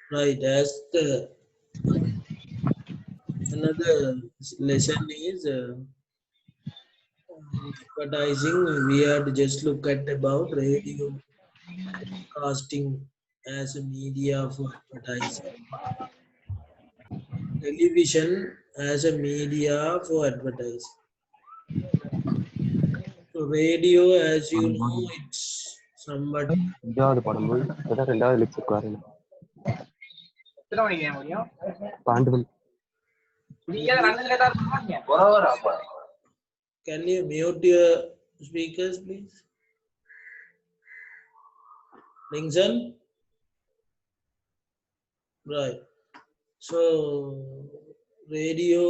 Right, as the another lesson is in advertising, we have to just look at about radio broadcasting as a media for advertising, television as a media for advertising. So radio, as you know, it's somewhat ரெண்டாவது படம் போய் இப்பதான் ரெண்டாவது லெக்சருக்கு வரேன். பாண்டுவல் can you mute your speakers, please? Linkson? Right. So, radio,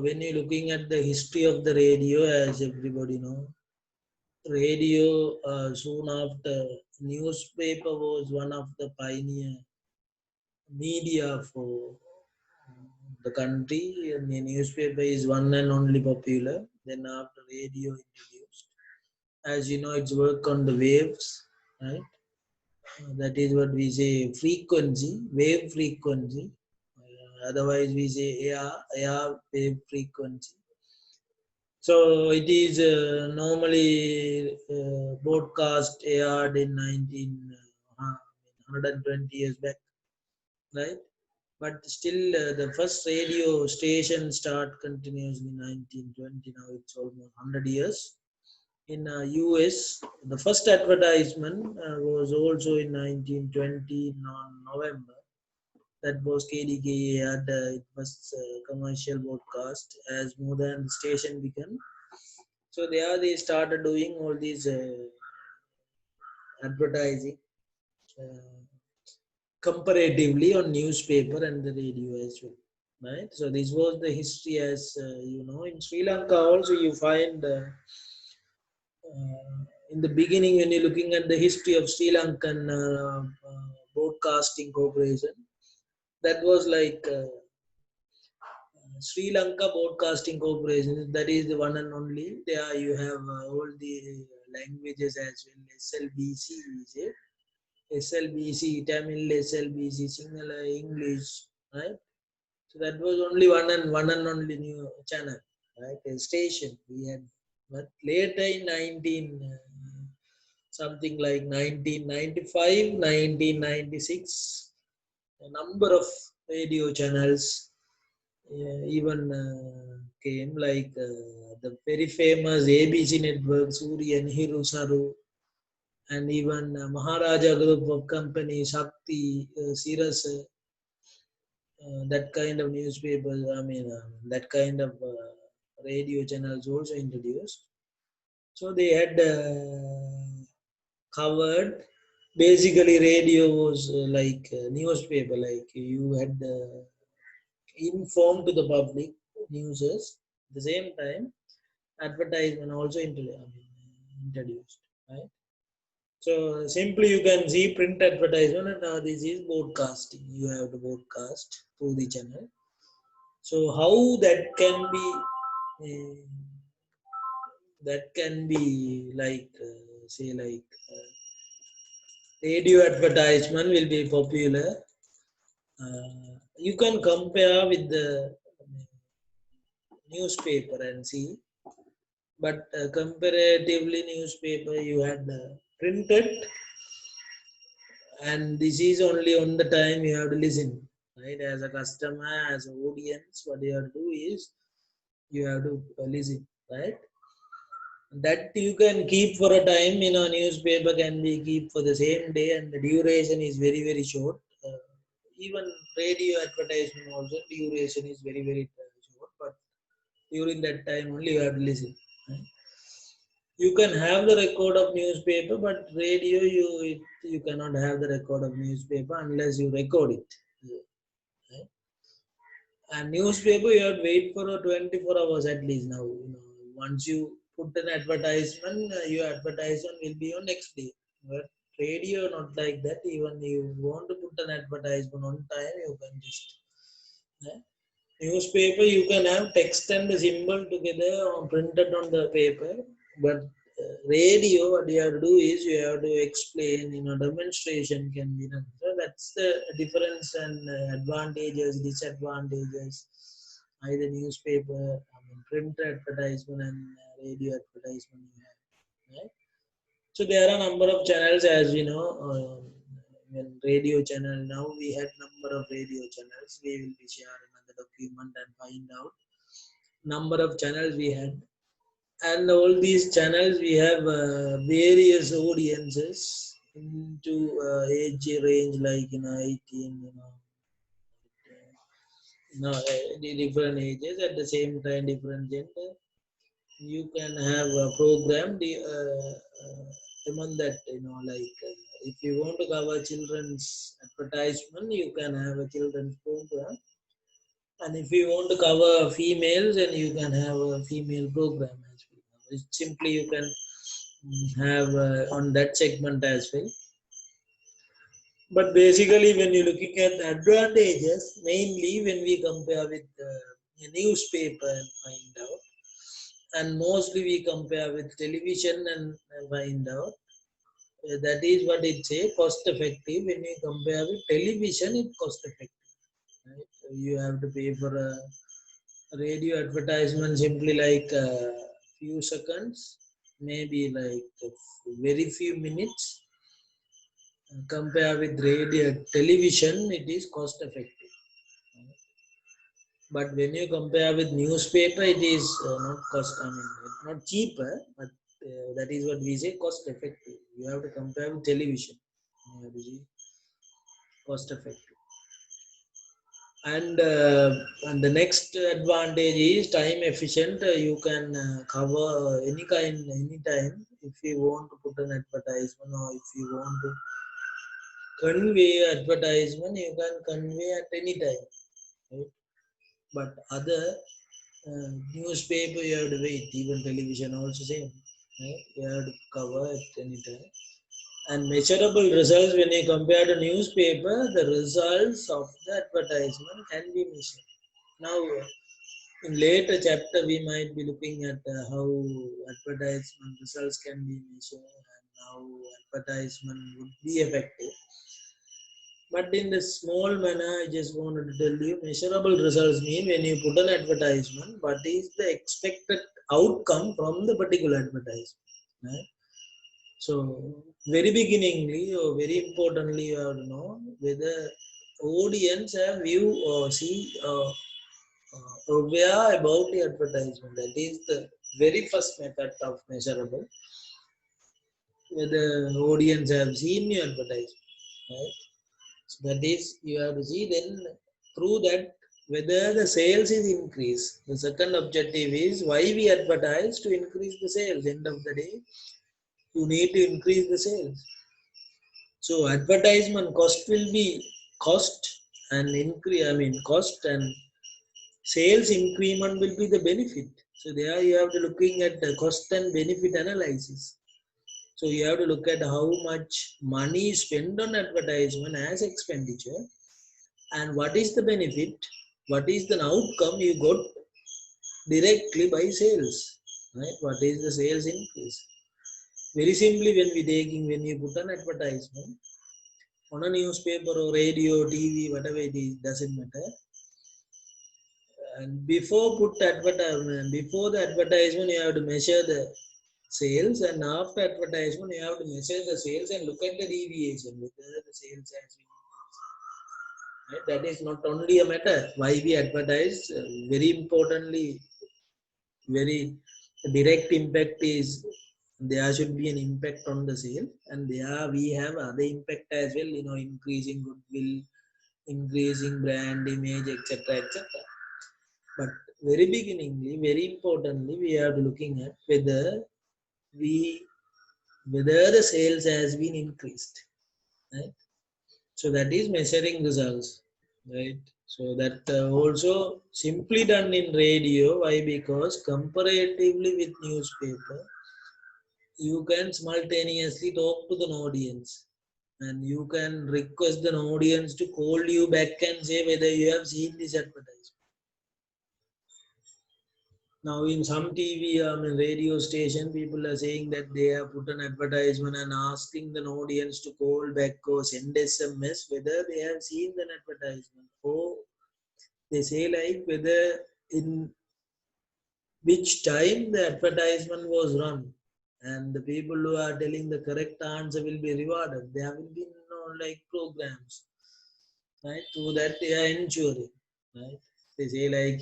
when you're looking at the history of the radio, as everybody know, radio soon after newspaper was one of the pioneer media for the country, and the newspaper is one and only popular. Then after radio introduced, as you know, it's work on the waves, right? That is what we say frequency, wave frequency. Otherwise, we say air wave frequency. So it is normally broadcast aired in 120 years back, right? But still, the first radio station start continuously in 1920. Now it's almost 100 years. In US, the first advertisement was also in 1920 on November. That was KDKA had it was commercial broadcast as more than the station became. So there they started doing all these advertising comparatively on newspaper and the radio as well, right? So this was the history, as you know. In Sri Lanka also you find in the beginning, when you're looking at the history of Sri Lankan Broadcasting Corporation, that was like Sri Lanka Broadcasting Corporation. That is the one and only. There you have all the languages as well. SLBC is it? SLBC Tamil, SLBC Sinhala, English, right? So that was only one and only new channel, right? A station we had. But later in 1995, 1996, a number of radio channels even came, like the very famous ABC network, Suryan, Hiru, Saru, and even Maharaja Group of Company, Shakti, Siras, that kind of newspapers, that kind of radio channels also introduced. So they had covered, basically radio was like newspaper, like you had informed to the public newses. At the same time, advertisement also introduced, right? So simply you can see print advertisement, and now this is broadcasting. You have to broadcast through the channel. So how that can be like say like radio advertisement will be popular. You can compare with the newspaper and see, but comparatively newspaper you had printed, and this is only on the time you have to listen, right? As a customer, as an audience, what you have to do is you have to listen, right? That you can keep for a time. Newspaper can be keep for the same day, and the duration is very, very short. Even radio advertisement also duration is very, very short, but during that time only you have to listen, right? You can have the record of newspaper, but radio you cannot have the record of newspaper unless you record it, right? And newspaper you have to wait for 24 hours at least. Now once you put an advertisement, your advertisement will be on next day. But Radio not like that. Even you want to put an advertisement on time, you can just. Yeah. Newspaper, you can have text and the symbol together or printed on the paper, but radio, what you have to do is you have to explain, demonstration can be done. So that's the difference and advantages, disadvantages, either newspaper, print advertisement and radio advertisement you have, right? So there are a number of channels, as we know. When radio channel, now we had number of radio channels. We will be sharing another document and find out number of channels we had. And all these channels we have various audiences into age range like 18, different ages at the same time different gender. You can have a program among that, like if you want to cover children's advertisement, you can have a children's program, and if you want to cover females, then you can have a female program as well. It's simply you can have on that segment as well. But basically, when you're looking at the advantages, mainly when we compare with a newspaper and find out, and mostly we compare with television and find out. That is what it say, cost effective. When you compare with television, it cost effective. Right? So you have to pay for a radio advertisement simply like a few seconds, maybe like very few minutes. Compare with radio television, it is cost effective. But when you compare with newspaper, it is not cost. It's not cheaper, but that is what we say, cost effective. You have to compare with television. You have to see cost effective. And the next advantage is time efficient. You can cover any kind, anytime. If you want to put an advertisement or if you want to convey advertisement, you can convey at any time. Right? But other newspaper, you have to wait. Even television also same. Right? You have to cover at any time. And measurable results, when you compare to newspaper, the results of the advertisement can be measured. Now, in later chapter, we might be looking at how advertisement results can be measured and how advertisement would be effective. But in the small manner, I just wanted to tell you, measurable results mean when you put an advertisement, what is the expected outcome from the particular advertisement. Right? So, very beginningly or very importantly, you have to know whether audience have view or see aware about the advertisement. That is the very first method of measurable. Whether audience have seen your advertisement, right? So that is you have to see then through that whether the sales is increased. The second objective is why we advertise to increase the sales. End of the day, you need to increase the sales. So advertisement cost will be cost and increase. Cost and sales increment will be the benefit. So there you have to looking at the cost and benefit analysis. So you have to look at how much money is spent on advertisement as expenditure and what is the benefit, what is the outcome you got directly by sales, right? What is the sales increase? Very simply, when you put an advertisement on a newspaper or radio, TV, whatever it is, doesn't matter. And before the advertisement, you have to measure the sales, and after advertisement, you have to measure the sales and look at the deviation whether the sales has been increased. Right? That is not only a matter why we advertise. Very importantly, very direct impact is there should be an impact on the sale, and there we have other impact as well. Increasing goodwill, increasing brand image, etc., etc. But very beginningly, very importantly, we are looking at whether the sales has been increased, right? So that is measuring results, right? So that also simply done in radio. Why? Because comparatively with newspaper, you can simultaneously talk to the audience, and you can request the audience to call you back and say whether you have seen this advertisement. Now in some TV, radio station, people are saying that they have put an advertisement and asking the audience to call back or send SMS whether they have seen the advertisement, or they say like whether in which time the advertisement was run, and the people who are telling the correct answer will be rewarded. There will be no like programs, right? Through that they are ensuring, right? They say like,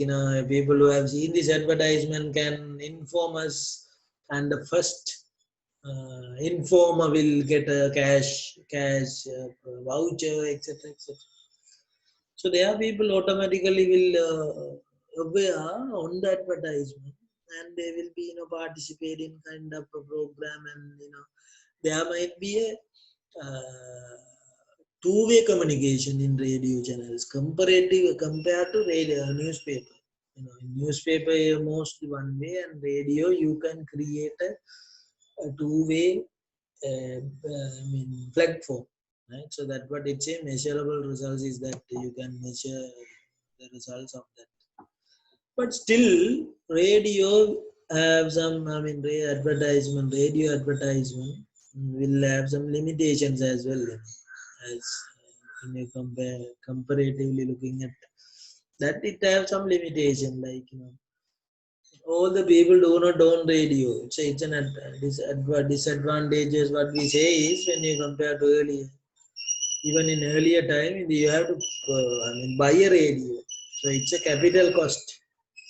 people who have seen this advertisement can inform us, and the first informer will get a cash voucher, etc., etc. So there are people automatically will aware on the advertisement, and they will be participate in kind of a program, and there might be a two-way communication in radio channels compared to radio newspaper. In newspaper mostly one way, and radio you can create a two-way platform, right? So that what it's a measurable results is that you can measure the results of that. But still, radio have some, radio advertisement will have some limitations as well. As when you comparatively looking at that, it have some limitation, like all the people do not own radio. It's an disadvantages. What we say is, when you compare to earlier, even in earlier time, you have to buy a radio. So it's a capital cost.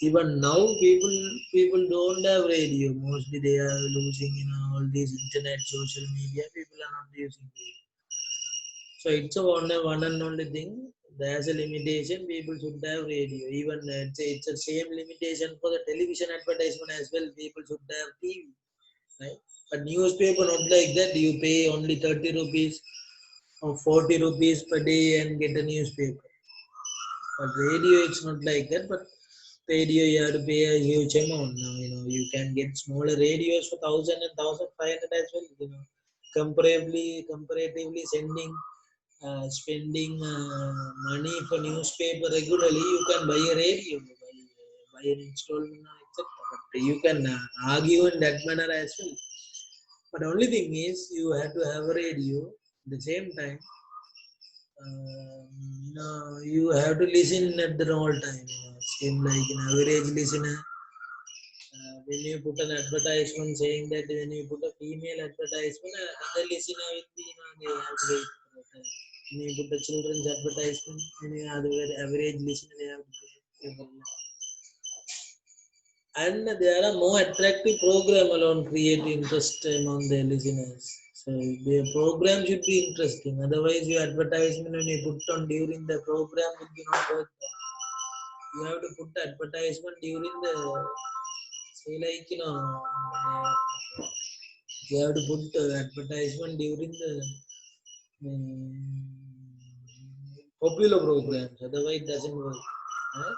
Even now, people don't have radio. Mostly they are losing, all these internet, social media. People are not using radio. So it's a one and only thing. There's a limitation. People should have radio. Even it's the same limitation for the television advertisement as well. People should have TV, right? But newspaper not like that. You pay only 30 rupees or 40 rupees per day and get a newspaper. But radio, it's not like that. But radio, you have to pay a huge amount. Now, you can get smaller radios for 1,000 and 1,500 as well. Comparatively sending spending money for newspaper regularly, you can buy a radio, buy an installment, etc. But you can argue in that manner as well. But only thing is, you have to have a radio. At the same time, you have to listen at the whole time. Same like an average listener. When you put an advertisement saying that when you put a female advertisement, other listener will be, they have to wait for a time. When you put a children's advertisement, when you have the average listener, they have to wait for a time. And there are more attractive program alone create interest among the listeners. So the program should be interesting. Otherwise, your advertisement when you put on during the program will be not worth it. You have to put the advertisement during the, say like, you have to put the advertisement during the popular programs. Otherwise, it doesn't work. Right?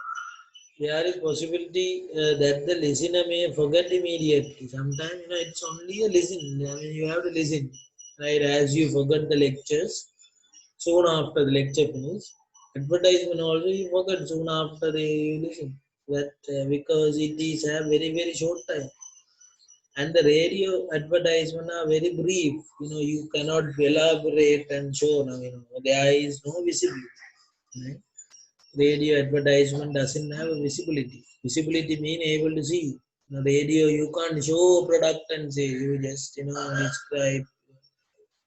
There is possibility that the listener may forget immediately. Sometimes, it's only a listen. You have to listen, right? As you forget the lectures, soon after the lecture finish, advertisement also you forget soon after you listen. That because it is a very very short time, and the radio advertisement are very brief. You cannot elaborate and show. Now, there is no visibility. Right? Radio advertisement doesn't have a visibility. Visibility mean able to see. Radio you can't show product and say, you just describe,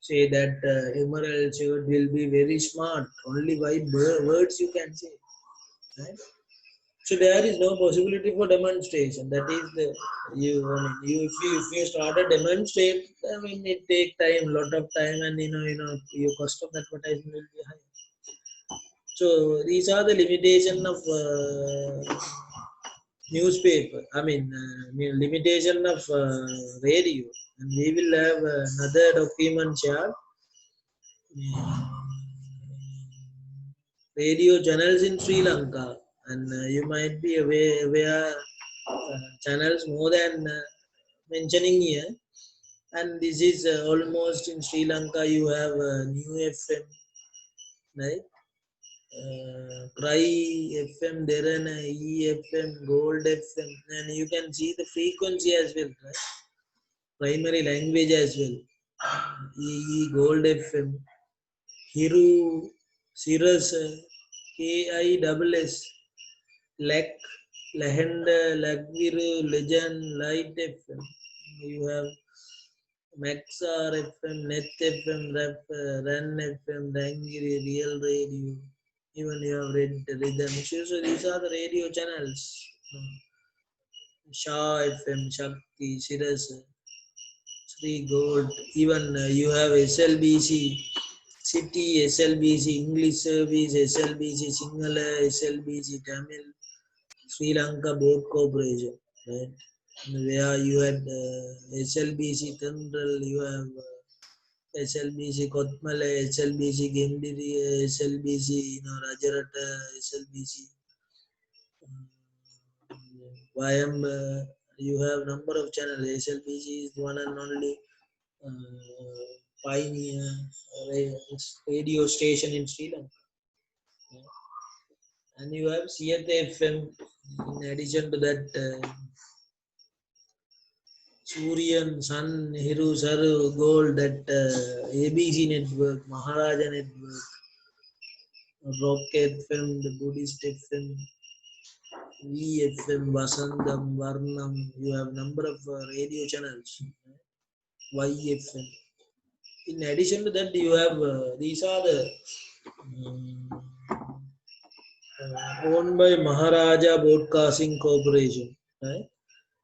say that emerald shirt will be very smart. Only by words you can say, right? So there is no possibility for demonstration. That is the you. If you start a demonstrate, it take time, lot of time, and your cost of advertisement will be high. So these are the limitation of newspaper. Limitation of radio, and we will have another document share. Radio channels in Sri Lanka, and you might be aware channels more than mentioning here. And this is almost in Sri Lanka. You have New FM, right? Cry FM, Derana, EFM, Gold FM, and you can see the frequency as well, right? Primary language as well. EE, Gold FM, Hiru, Cirrus, KISS, Lek, Lahenda, Lagviru, Legend, Light FM. You have Maxar FM, Net FM, Ran FM, Rangiri, Real Radio. Even you have read the rhythm. So these are the radio channels. Shah FM, Shakti, Sirius, Sri Gold. Even you have SLBC, City, SLBC, English Service, SLBC, Sinhala, SLBC, Tamil, Sri Lanka Board Corporation, right? Where you had SLBC Central, you have SLBC Kotmale, SLBC Gendiri, SLBC, Rajarata, SLBC. You have number of channels. SLBC is one and only pioneer radio station in Sri Lanka. And you have CFM. In addition to that, Suryan, Sun, Hiru, Saru, Gold, that ABC network, Maharaja network, Rocket FM, the Buddhist FM, VFM, Vasandam, Varnam. You have number of radio channels. YFM. In addition to that, you have these are the owned by Maharaja Broadcasting Corporation, right?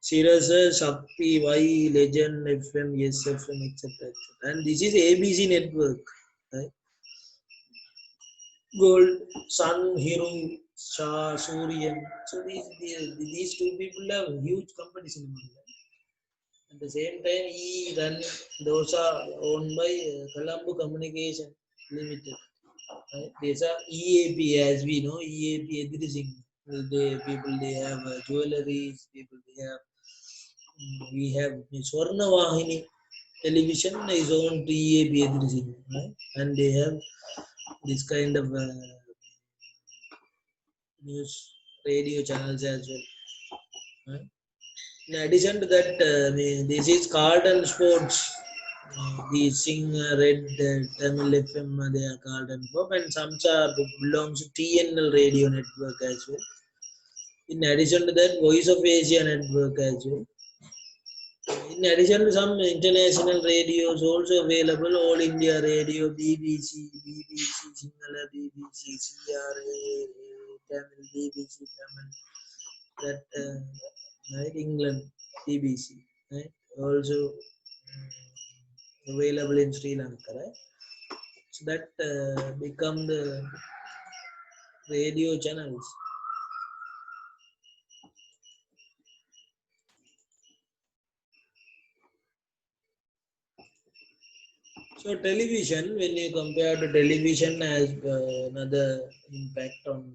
Sirius, Shakti, Y, Legend, FM, Yes FM, etc. And this is ABC network, right? Gold, Sun, Hiru, Shah, Suryan. So these two people have huge companies in India. At the same time, he run those are owned by Colombo Communication Limited. Right? These are EAP, as we know, EAP everything. They have jewelries, people they have. We have Swarna Vahini television is owned to EAP everything, right? And they have this kind of news radio channels as well. Right? In addition to that, this is Carlton Sports. The Sing Red Tamil FM, they are Carlton Pop, and Samcha belongs to TNL radio network as well. In addition to that, Voice of Asia network as well. In addition to some international radios also available, All India Radio, BBC Sinhala, BBC, CRA, Tamil, BBC Tamil, that right, England, BBC, right, also available in Sri Lanka, right? So that become the radio channels. So television, when you compare to television, has another impact on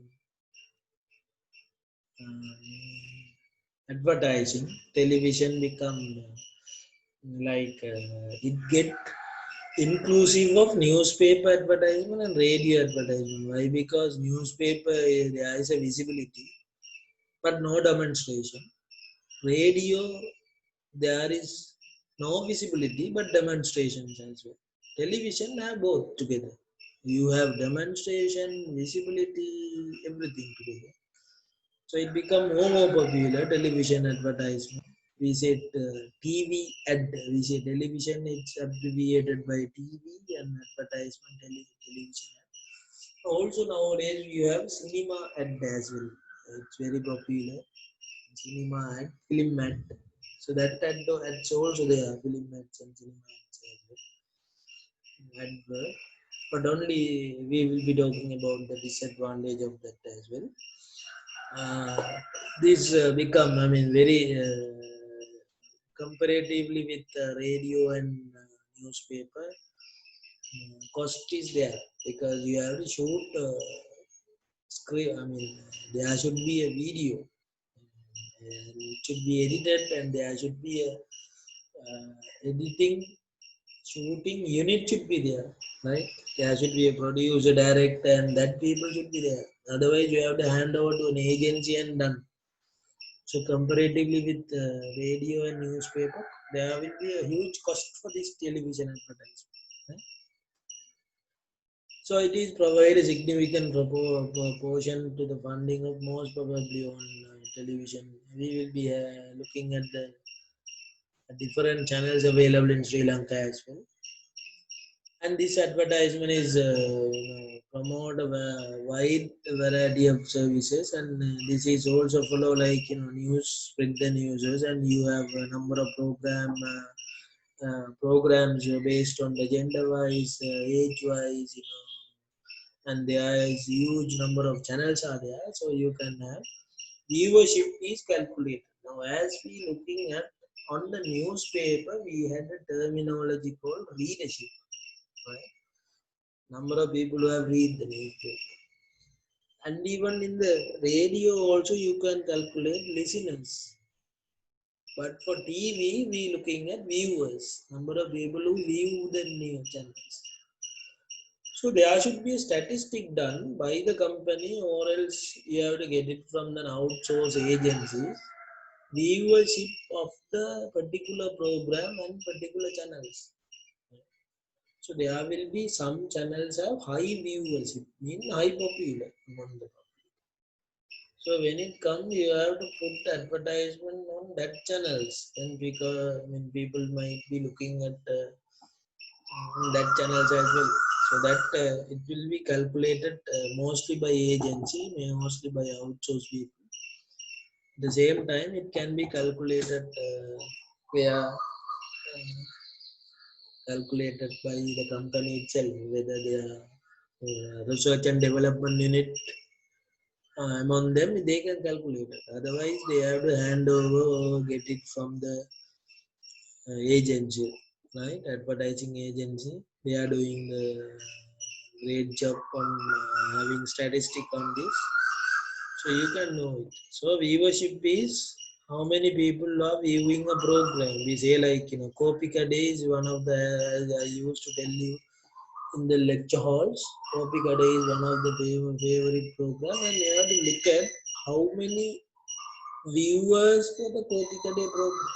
advertising. Television become like it get inclusive of newspaper advertisement and radio advertisement. Why? Because newspaper there is a visibility, but no demonstration. Radio there is no visibility but demonstrations as well. Television have both together. You have demonstration, visibility, everything together. So it become more popular, television advertisement. We said TV ad, we say television, it's abbreviated by TV and advertisement television ad. Also nowadays you have cinema ad as well. It's very popular. Cinema ad, film ad. So that ads also there are film ads and cinema ads as well. Advert. But only we will be talking about the disadvantage of that as well. This become, I mean, very comparatively with radio and newspaper, cost is there because you have to shoot screen. I mean, there should be a video. And it should be edited and there should be a editing, shooting unit should be there, right? There should be a producer, director, and that people should be there. Otherwise, you have to hand over to an agency and done. So comparatively with radio and newspaper, there will be a huge cost for this television advertisement. Right? So it is provide a significant proportion to the funding of most probably on television. We will be looking at the different channels available in Sri Lanka as well. And this advertisement is promote a wide variety of services, and this is also follow like news, spread the news, and you have a number of programs based on the gender wise, age wise, and there is huge number of channels are there, so you can have viewership is calculated. Now, as we looking at on the newspaper, we had a terminology called readership, right? Number of people who have read the newspaper. And even in the radio also you can calculate listeners. But for TV, we looking at viewers, number of people who view the news channels. So there should be a statistic done by the company, or else you have to get it from an outsourced agency. Viewership of the particular program and particular channels. So there will be some channels have high viewership, mean high popular among the public. So when it comes, you have to put advertisement on that channels. Then because people might be looking at that channels as well. So that it will be calculated mostly by agency, mostly by outsourced people. At the same time, it can be calculated via calculated by the company itself, whether they are research and development unit among them, they can calculate it. Otherwise, they have to hand over or get it from the agency, right? Advertising agency. They are doing the great job on having statistic on this, so you can know it. So viewership is how many people are viewing a program. We say like Kopika Day is one of the, as I used to tell you in the lecture halls. Kopika Day is one of the favorite program, and you have to look at how many viewers for the Kopika Day program.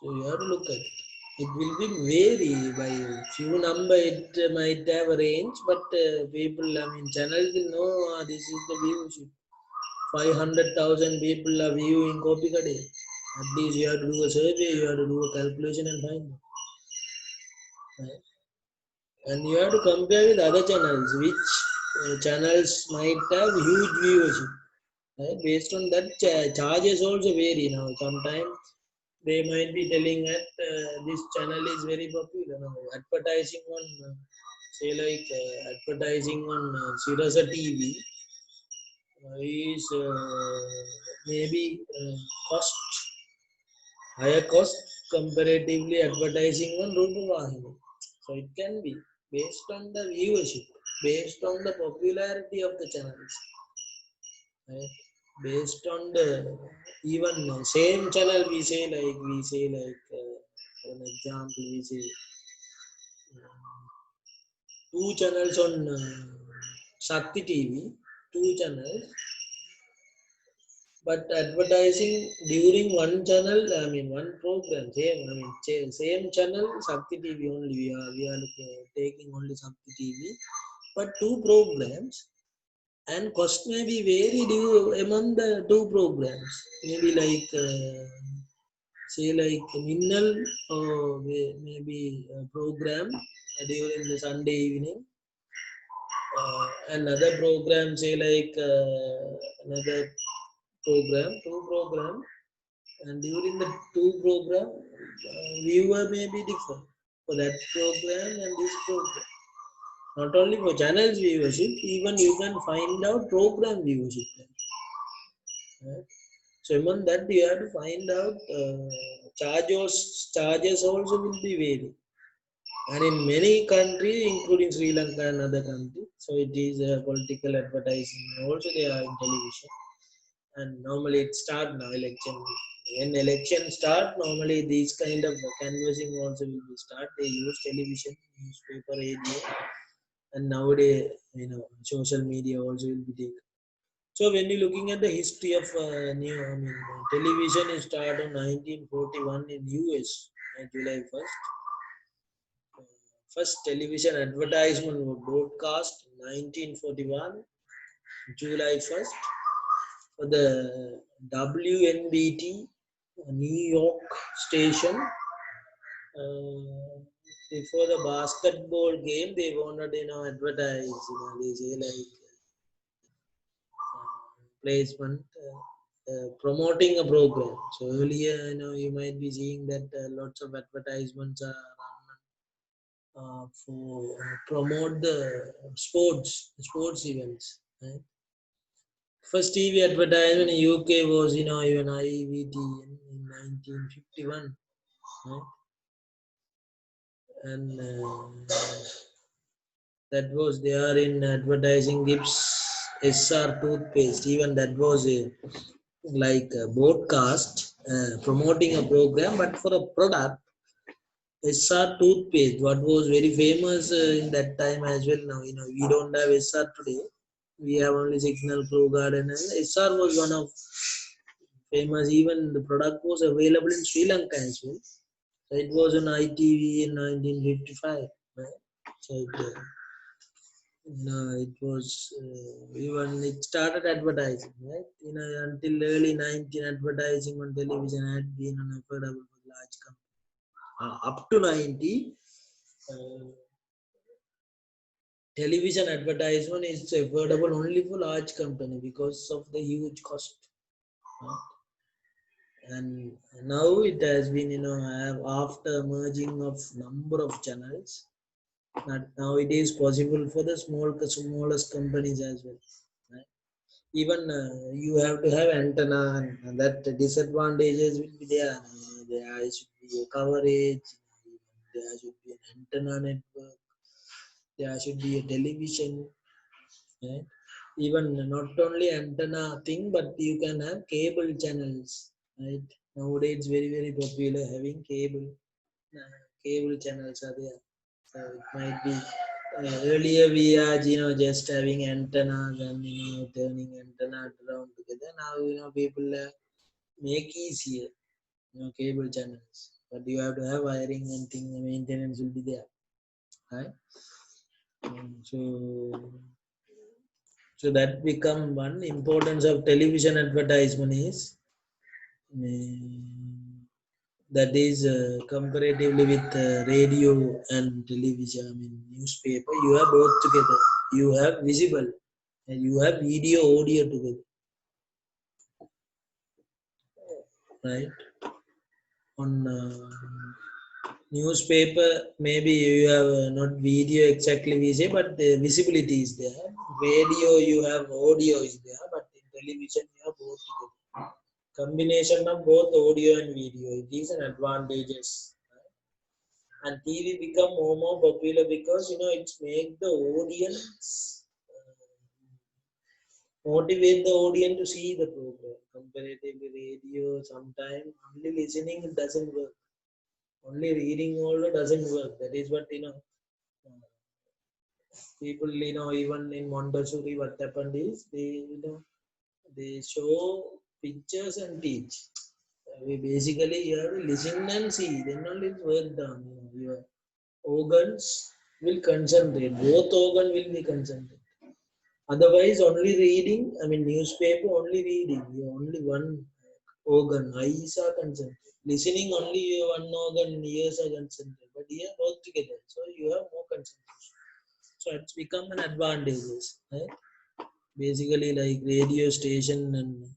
So you have to look at it. It will be vary by few number. It might have a range, but people, channels will know this is the viewership. 500,000 people are viewing Kopika Day. At least you have to do a survey, you have to do a calculation and find it. Right? And you have to compare with other channels, which channels might have huge viewership. Right? Based on that, charges also vary now. Sometimes they might be telling that this channel is very popular now. Advertising on, say like advertising on Sirasa TV is maybe cost higher cost comparatively advertising on Rupavahini. So it can be based on the viewership, based on the popularity of the channels, right? Based on the even same channel we say like for an example we say two channels on Shakti TV, two channels, but advertising during one channel, one program, same channel, Shakti TV only. We are taking only Shakti TV, but two programs, and cost may be varied among the two programs. Maybe like say like Minnal or maybe a program during the Sunday evening. Another program, say like another two program, and during the two program, viewer may be different for that program and this program. Not only for channels viewership, even you can find out program viewership. Right? So among that, you have to find out charges also will be varied. And in many countries, including Sri Lanka and other countries, so it is political advertising. Also, they are in television, and normally it start now election. when election start, normally these kind of canvassing also will be start. They use television, newspaper, radio, and nowadays social media also will be taken. So when you're looking at the history of television, it started in 1941 in US, July 1st. First television advertisement was broadcast in 1941, July 1st, for the WNBT New York station. Before the basketball game, they wanted advertise. They say like placement. Promoting a program. So earlier, you might be seeing that lots of advertisements are run for promote the sports events. Right? First TV advertisement in UK was even IVT in 1951, right? And that was there in advertising Gibbs SR toothpaste. Even that was like a broadcast promoting a program, but for a product. SR toothpaste, what was very famous in that time as well. Now we don't have SR today. We have only Signal, Pro Garden, and SR was one of famous. Even the product was available in Sri Lanka as well. So it was on ITV in 1955. Right? So it was even it started advertising, right? Until early 19 advertising on television had been unaffordable for large companies. Up to 90, television advertisement is affordable only for large company because of the huge cost. Right? And now it has been, after merging of number of channels, now it is possible for the smallest companies as well. Right? Even you have to have antenna, and that disadvantages will be there. There should be a coverage, there should be an antenna network, there should be a television. Right? Even not only antenna thing, but you can have cable channels. Right? Nowadays it's very popular having cable channels are there. So it might be earlier we are just having antennas and turning antenna around together. Now people make easier cable channels, but you have to have wiring and thing. Maintenance will be there, right? So that become one importance of television advertisement is that is comparatively with radio and television, newspaper, you have both together. You have visible and you have video, audio together, right? On newspaper, maybe you have not video exactly we say, but the visibility is there. Radio, you have audio is there, but in television you have both together. Combination of both audio and video, it is an advantages. And TV become more popular because it's make the audience motivate the audience to see the program. Comparatively radio, sometimes only listening it doesn't work. Only reading also doesn't work. That is what people even in Montessori what happened is they show pictures and teach. We basically you have to listen and see, then only it's work done. Your organs will concentrate. Both organ will be concentrated. Otherwise, only reading, newspaper, only reading. You only one organ, eyes are concentrated. Listening, only one organ, ears are concentrated. But here, both together. So you have more concentration. So it's become an advantage. Right? Basically, like radio station and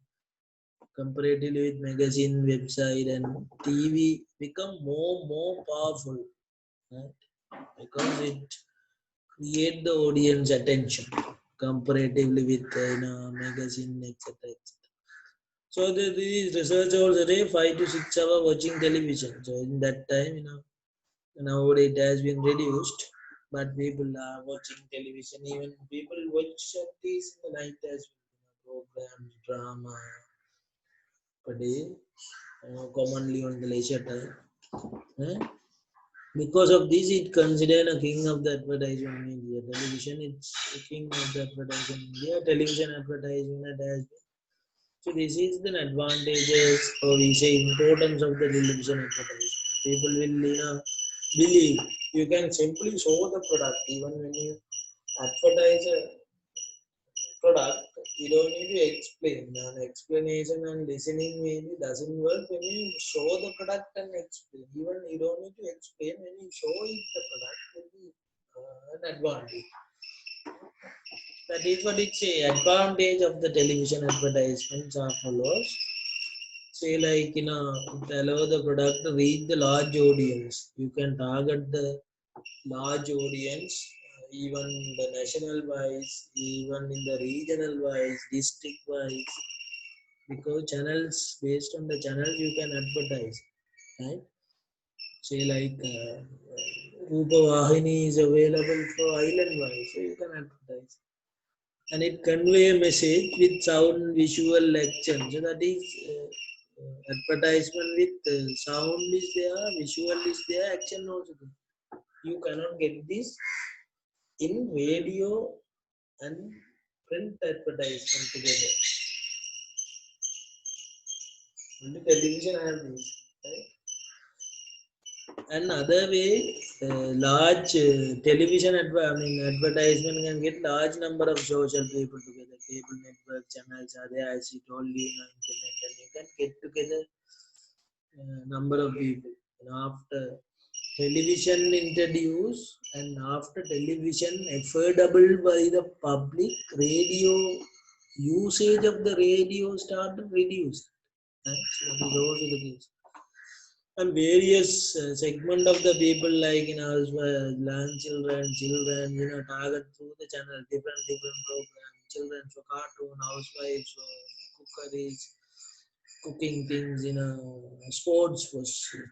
comparatively with magazine, website, and TV become more powerful. Right? Because it create the audience attention comparatively with magazine, etc. So these research also say 5 to 6 hours watching television. So in that time, nowadays it has been reduced, but people are watching television. Even people watch these in the night as well, programs, drama per day. commonly on the leisure time. Because of this, it considered a king of the advertisement media. Television, it's a king of the advertisement media. Television advertisement has been. So this is the advantages, or we say importance of the television advertisement. People will believe you can simply show the product even when you advertise a product. You don't need to explain. An explanation and listening maybe doesn't work when you show the product and explain. Even you don't need to explain when you show it the product will be an advantage. That is what it say. Advantage of the television advertisements are follows. Say like it allow the product to reach the large audience. You can target the large audience, even the national wise, even in the regional wise, district wise, because channels based on the channel you can advertise, right? Say like Rupa Vahini is available for island wise, so you can advertise, and it convey a message with sound, visual, action. So that is advertisement with sound is there, visual is there, action also there. You cannot get this in radio and print advertisement together. Only television have this. Right? Another way, large television advertisement can get large number of social people together. Cable network channels are there, as you told you, internet, and you can get together number of people. And after television introduced, and after television affordable by the public, radio usage of the radio started reduced. Right? So that is also the case. And various segment of the people like learn children, target through the channel, different programs, children for cartoon, housewives, cookeries, cooking things, sports for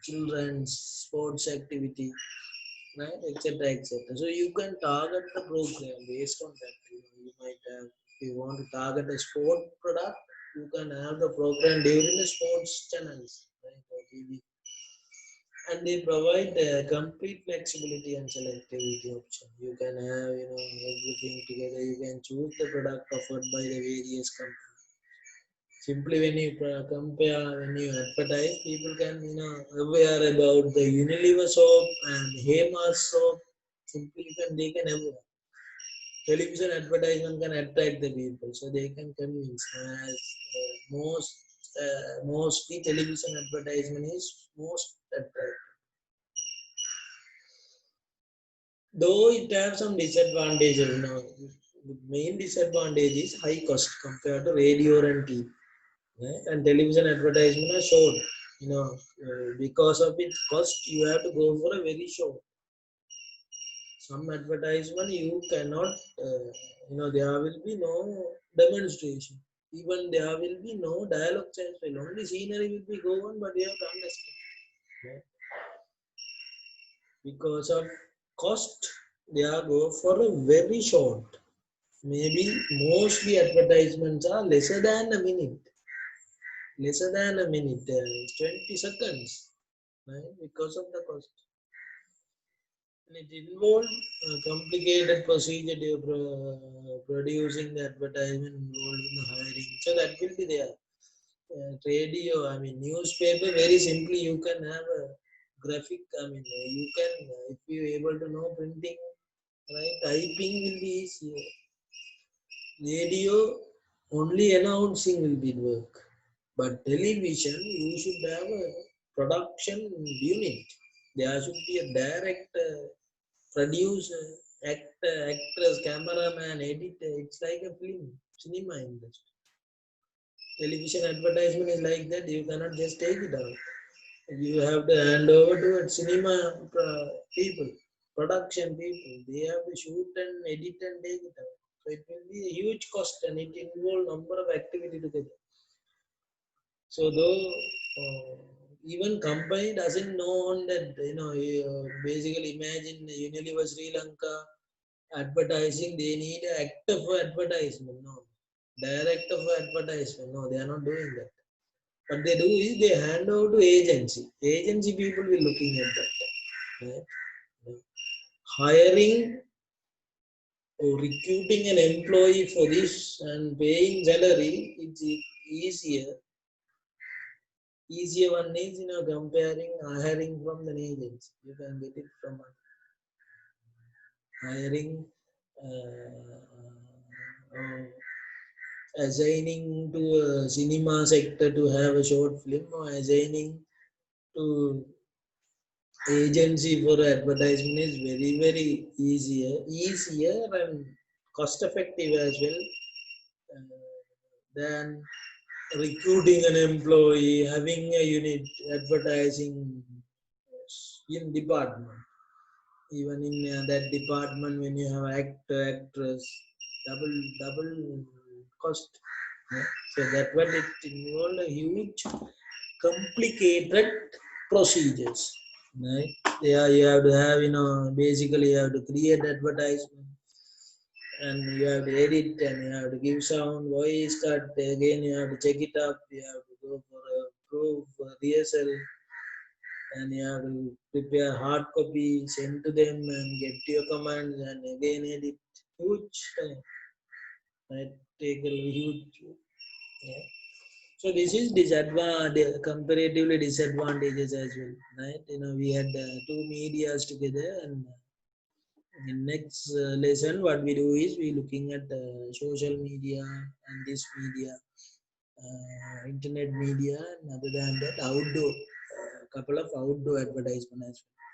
children's sports activity, right, etc., etc. So you can target the program based on that. You might have, if you want to target a sport product, you can have the program during the sports channels, right, or TV. And they provide complete flexibility and selectivity option. You can have everything together. You can choose the product offered by the various companies. Simply when you compare, when you advertise, people can aware about the Unilever soap and Hema soap. Simply they can aware. Television advertisement can attract the people, so they can convince. As mostly television advertisement is most attractive. Though it has some disadvantages, the main disadvantage is high cost compared to radio and TV, right? And television advertisement are short. Because of its cost, you have to go for a very short. Some advertisement you cannot, there will be no demonstration. Even there will be no dialogue change. Only scenery will be go on, but you have to understand. Right? Because of cost, they are go for a very short. Maybe mostly advertisements are lesser than a minute. Lesser than a minute, 20 seconds, right? Because of the cost. And it involved a complicated procedure producing the advertisement involved in the hiring. So that will be there. Radio, newspaper, very simply you can have a graphic, you can, if you able to know printing, right, typing will be easier. Radio, only announcing will be work. But television, you should have a production unit. There should be a director, producer, actor, actress, cameraman, editor. It's like a film, cinema industry. Television advertisement is like that. You cannot just take it out. You have to hand over to cinema people, production people. They have to shoot and edit and take it out. So it will be a huge cost and it involves number of activity together. So though even company doesn't know on that, basically imagine Unilever Sri Lanka advertising, they need an actor for advertisement. No. Director for advertisement. No, they are not doing that. what they do is they hand over to agency. Agency people will looking at that. Right? Hiring or recruiting an employee for this and paying salary, it's easier. Easier one is, comparing hiring from the agency. You can get it from hiring, or assigning to a cinema sector to have a short film, or assigning to agency for advertisement is very, very easier and cost effective as well, than recruiting an employee, having a unit advertising in department. Even in that department, when you have actor, actress, double cost. Yeah. So that what it involved a huge, complicated procedures. Right? Yeah, you have to have, basically you have to create advertisement, and you have to edit, and you have to give sound, voice cut, again you have to check it up, you have to go for a proof, rehearsal, and you have to prepare hard copy, send to them, and get your commands, and again edit. Huge time. Right? Take a huge. Yeah. So this is comparatively disadvantages as well. Right? We had two medias together, and in next lesson, what we do is we looking at social media and this media, internet media, and other than that, outdoor, couple of outdoor advertisement as well.